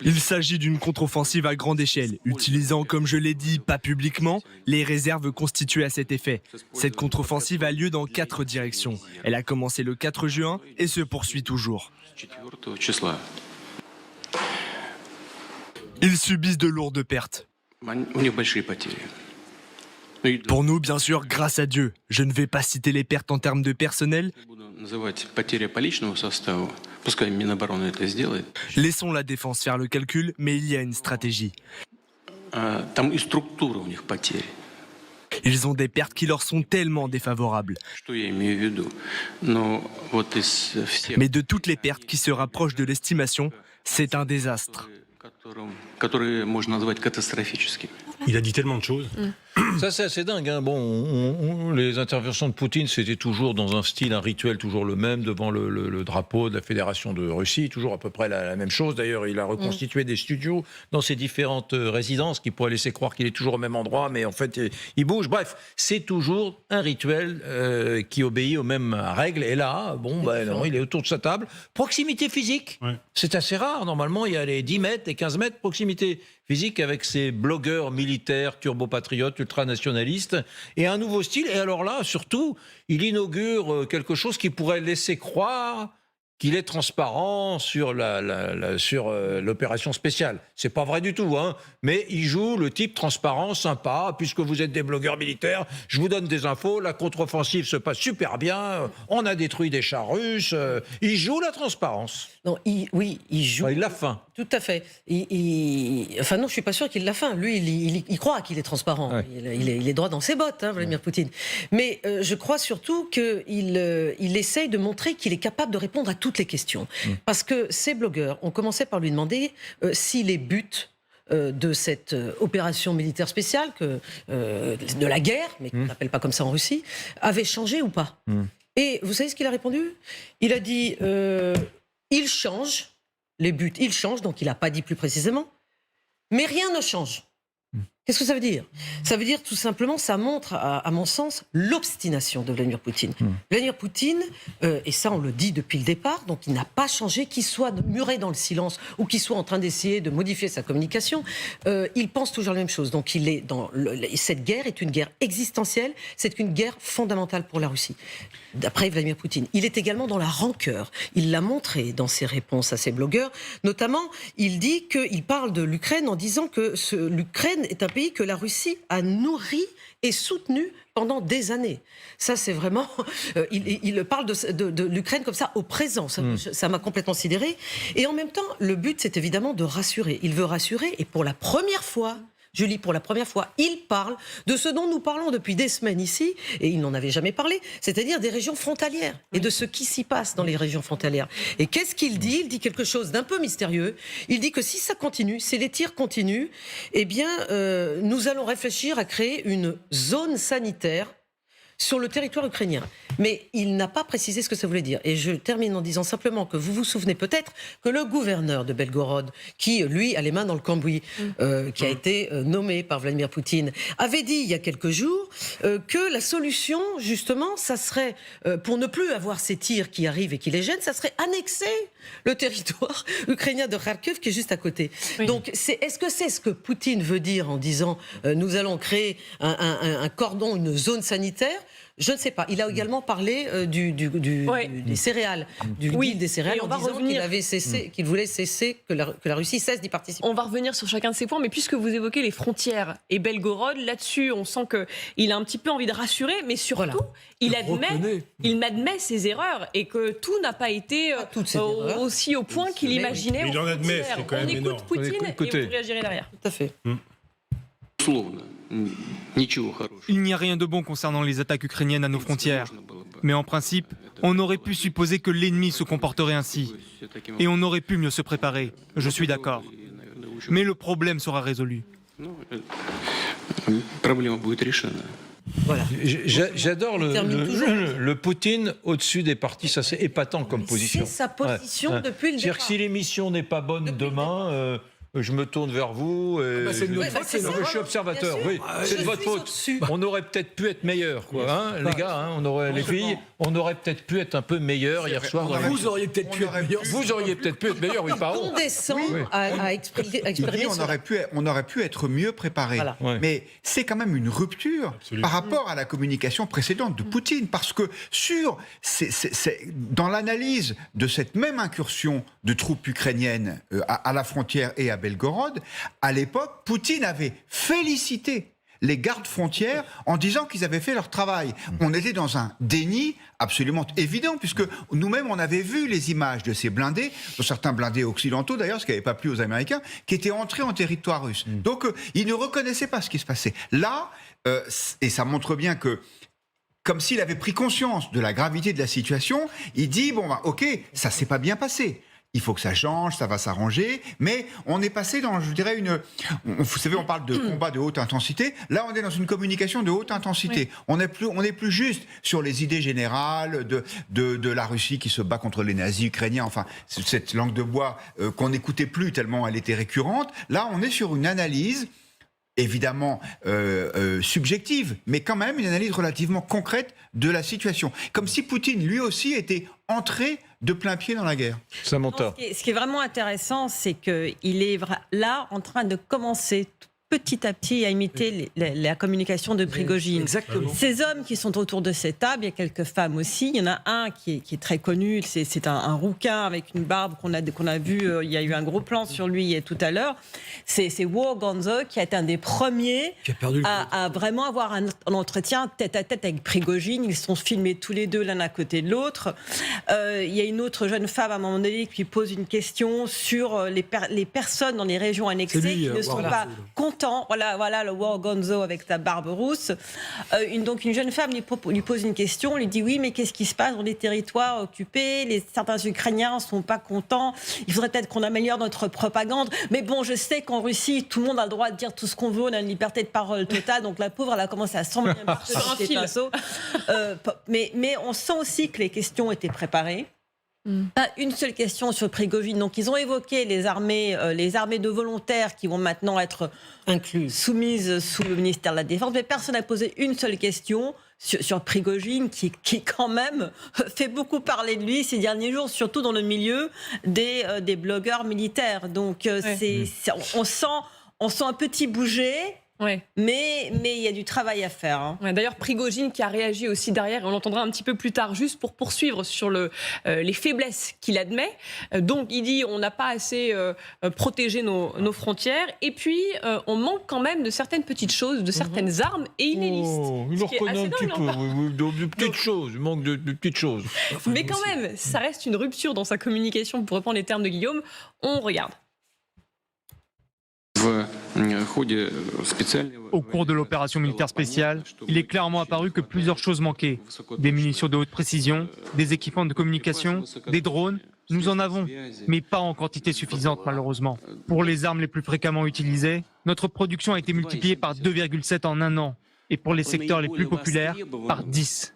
Il s'agit d'une contre-offensive à grande échelle, utilisant, comme je l'ai dit, pas publiquement, les réserves constituées à cet effet. Cette contre-offensive a lieu dans 4 directions. Elle a commencé le 4 juin et se poursuit toujours. Ils subissent de lourdes pertes. Pour nous, bien sûr, grâce à Dieu. Je ne vais pas citer les pertes en termes de personnel. Laissons la défense faire le calcul, mais il y a une stratégie. Ils ont des pertes qui leur sont tellement défavorables. Mais de toutes les pertes qui se rapprochent de l'estimation, c'est un désastre. Il a dit tellement de choses. Ça, c'est assez dingue. Hein. Bon, les interventions de Poutine, c'était toujours dans un style, un rituel toujours le même, devant le drapeau de la Fédération de Russie, toujours à peu près la même chose. D'ailleurs, il a reconstitué des studios dans ses différentes résidences qui pourraient laisser croire qu'il est toujours au même endroit, mais en fait, il bouge. Bref, c'est toujours un rituel qui obéit aux mêmes règles. Et là, non, il est autour de sa table. Proximité physique, c'est assez rare. Normalement, il y a les 10 mètres, les 15 mètres, proximité physique avec ces blogueurs militaires, turbopatriotes, ultranationalistes, et un nouveau style. Et alors là, surtout, il inaugure quelque chose qui pourrait laisser croire qu'il est transparent sur l'opération spéciale. C'est pas vrai du tout, hein. Mais il joue le type transparent, sympa, puisque vous êtes des blogueurs militaires, je vous donne des infos, la contre-offensive se passe super bien, on a détruit des chars russes, il joue la transparence. Non, il joue. Enfin, il l'a faim. Tout à fait. Enfin non, je suis pas sûr qu'il l'a faim. Lui, il croit qu'il est transparent. Ouais. Il est droit dans ses bottes, hein, Vladimir Poutine. Mais je crois surtout qu'il essaye de montrer qu'il est capable de répondre à toutes les questions. Parce que ces blogueurs ont commencé par lui demander si les buts de cette opération militaire spéciale, de la guerre, mais qu'on n'appelle pas comme ça en Russie, avaient changé ou pas. Et vous savez ce qu'il a répondu? Il a dit il change. Les buts, ils changent, donc il n'a pas dit plus précisément. Mais rien ne change. Qu'est-ce que ça veut dire? Ça veut dire tout simplement, ça montre, à mon sens, l'obstination de Vladimir Poutine. Vladimir Poutine, et ça on le dit depuis le départ, donc il n'a pas changé, qu'il soit muré dans le silence ou qu'il soit en train d'essayer de modifier sa communication, il pense toujours la même chose. Donc il est cette guerre est une guerre existentielle, c'est une guerre fondamentale pour la Russie. D'après Vladimir Poutine, il est également dans la rancœur. Il l'a montré dans ses réponses à ses blogueurs. Notamment, il dit qu'il parle de l'Ukraine en disant que l'Ukraine est un pays que la Russie a nourri et soutenu pendant des années. Ça, c'est vraiment... il parle de l'Ukraine comme ça, au présent. Ça m'a complètement sidéré. Et en même temps, le but, c'est évidemment de rassurer. Il veut rassurer, et pour la première fois... Julie, pour la première fois, il parle de ce dont nous parlons depuis des semaines ici, et il n'en avait jamais parlé, c'est-à-dire des régions frontalières, et de ce qui s'y passe dans les régions frontalières. Et qu'est-ce qu'il dit? Il dit quelque chose d'un peu mystérieux. Il dit que si ça continue, si les tirs continuent, eh bien, nous allons réfléchir à créer une zone sanitaire sur le territoire ukrainien. Mais il n'a pas précisé ce que ça voulait dire. Et je termine en disant simplement que vous vous souvenez peut-être que le gouverneur de Belgorod, qui, lui, a les mains dans le cambouis, qui a été nommé par Vladimir Poutine, avait dit il y a quelques jours que la solution, justement, ça serait, pour ne plus avoir ces tirs qui arrivent et qui les gênent, ça serait annexer le territoire ukrainien de Kharkiv qui est juste à côté. Oui. Donc, est-ce que c'est ce que Poutine veut dire en disant nous allons créer un cordon, une zone sanitaire? Je ne sais pas. Il a également parlé des céréales, du deal des céréales, en disant qu'il voulait cesser, que la Russie cesse d'y participer. On va revenir sur chacun de ces points, mais puisque vous évoquez les frontières et Belgorod, là-dessus, on sent qu'il a un petit peu envie de rassurer, mais surtout, il admet ses erreurs et que tout n'a pas été aussi au point qu'il imaginait. Il en admet, c'est quand même énorme. On écoute Poutine et vous réagirez derrière. Tout à fait. Il n'y a rien de bon concernant les attaques ukrainiennes à nos frontières. Mais en principe, on aurait pu supposer que l'ennemi se comporterait ainsi. Et on aurait pu mieux se préparer. Je suis d'accord. Mais le problème sera résolu. Voilà. J'adore le Poutine au-dessus des partis, ça c'est épatant comme position. C'est sa position depuis le départ. C'est-à-dire que si l'émission n'est pas bonne demain, je me tourne vers vous. Et c'est de notre faute, c'est ça. je suis observateur. Bien sûr. Oui, c'est de votre faute. Au-dessus. On aurait peut-être pu être meilleur, quoi, hein, les gars. Hein, les filles, on aurait peut-être pu être un peu meilleur hier soir. Vous auriez peut-être pu être meilleur. Vous auriez peut-être pu être meilleur, oui, pardon. On descend à exprimer on aurait pu être mieux préparé. Voilà. Ouais. Mais c'est quand même une rupture par rapport à la communication précédente de Poutine. Parce que dans l'analyse de cette même incursion de troupes ukrainiennes à la frontière et à Belgorod, à l'époque, Poutine avait félicité les gardes frontières en disant qu'ils avaient fait leur travail. On était dans un déni absolument évident, puisque nous-mêmes, on avait vu les images de ces blindés, de certains blindés occidentaux d'ailleurs, ce qui n'avait pas plu aux Américains, qui étaient entrés en territoire russe. Donc, ils ne reconnaissaient pas ce qui se passait. Là, et ça montre bien que, comme s'il avait pris conscience de la gravité de la situation, il dit, bon, bah, ok, ça s'est pas bien passé. Il faut que ça change, ça va s'arranger, mais on est passé dans, je dirais, vous savez, on parle de combat de haute intensité. Là, on est dans une communication de haute intensité. Oui. On n'est plus juste sur les idées générales de la Russie qui se bat contre les nazis ukrainiens. Enfin, cette langue de bois qu'on n'écoutait plus tellement elle était récurrente. Là, on est sur une analyse évidemment subjective, mais quand même une analyse relativement concrète de la situation. Comme si Poutine, lui aussi, était entré de plein pied dans la guerre. Samantha. Ce qui est vraiment intéressant, c'est qu'il est là en train de commencer petit à petit à imiter la communication de Prigojine. Exactement. Ces hommes qui sont autour de cette table, il y a quelques femmes aussi. Il y en a un qui est très connu, c'est un rouquin avec une barbe qu'on a vu, il y a eu un gros plan sur lui tout à l'heure. C'est War Gonzo qui a été un des premiers à vraiment avoir un entretien tête-à-tête avec Prigojine. Ils sont filmés tous les deux l'un à côté de l'autre. Il y a une autre jeune femme à un moment donné qui pose une question sur les personnes dans les régions annexées qui ne sont pas contentes. Voilà le War Gonzo avec sa barbe rousse. Donc une jeune femme lui pose une question, lui dit oui, mais qu'est-ce qui se passe dans les territoires occupés? Certains Ukrainiens ne sont pas contents. Il faudrait peut-être qu'on améliore notre propagande. Mais bon, je sais qu'en Russie, tout le monde a le droit de dire tout ce qu'on veut. On a une liberté de parole totale. Donc la pauvre, elle a commencé à s'embrouiller sur un fil. Mais on sent aussi que les questions étaient préparées. Pas une seule question sur Prigojine. Donc ils ont évoqué les armées de volontaires qui vont maintenant être soumises sous le ministère de la Défense, mais personne n'a posé une seule question sur Prigojine qui quand même fait beaucoup parler de lui ces derniers jours, surtout dans le milieu des blogueurs militaires. Donc on sent un petit bouger. Ouais. Mais il y a du travail à faire. Hein. Ouais, d'ailleurs, Prigojine qui a réagi aussi derrière, on l'entendra un petit peu plus tard, juste pour poursuivre sur les faiblesses qu'il admet. Donc, il dit on n'a pas assez protégé nos frontières, et puis on manque quand même de certaines petites choses, de certaines armes, et il les liste. Il en reconnaît un petit peu, de petites choses, il manque de petites choses. Mais quand même, ça reste une rupture dans sa communication, pour reprendre les termes de Guillaume. On regarde. Au cours de l'opération militaire spéciale, il est clairement apparu que plusieurs choses manquaient. Des munitions de haute précision, des équipements de communication, des drones, nous en avons, mais pas en quantité suffisante malheureusement. Pour les armes les plus fréquemment utilisées, notre production a été multipliée par 2,7 en un an, et pour les secteurs les plus populaires, par 10.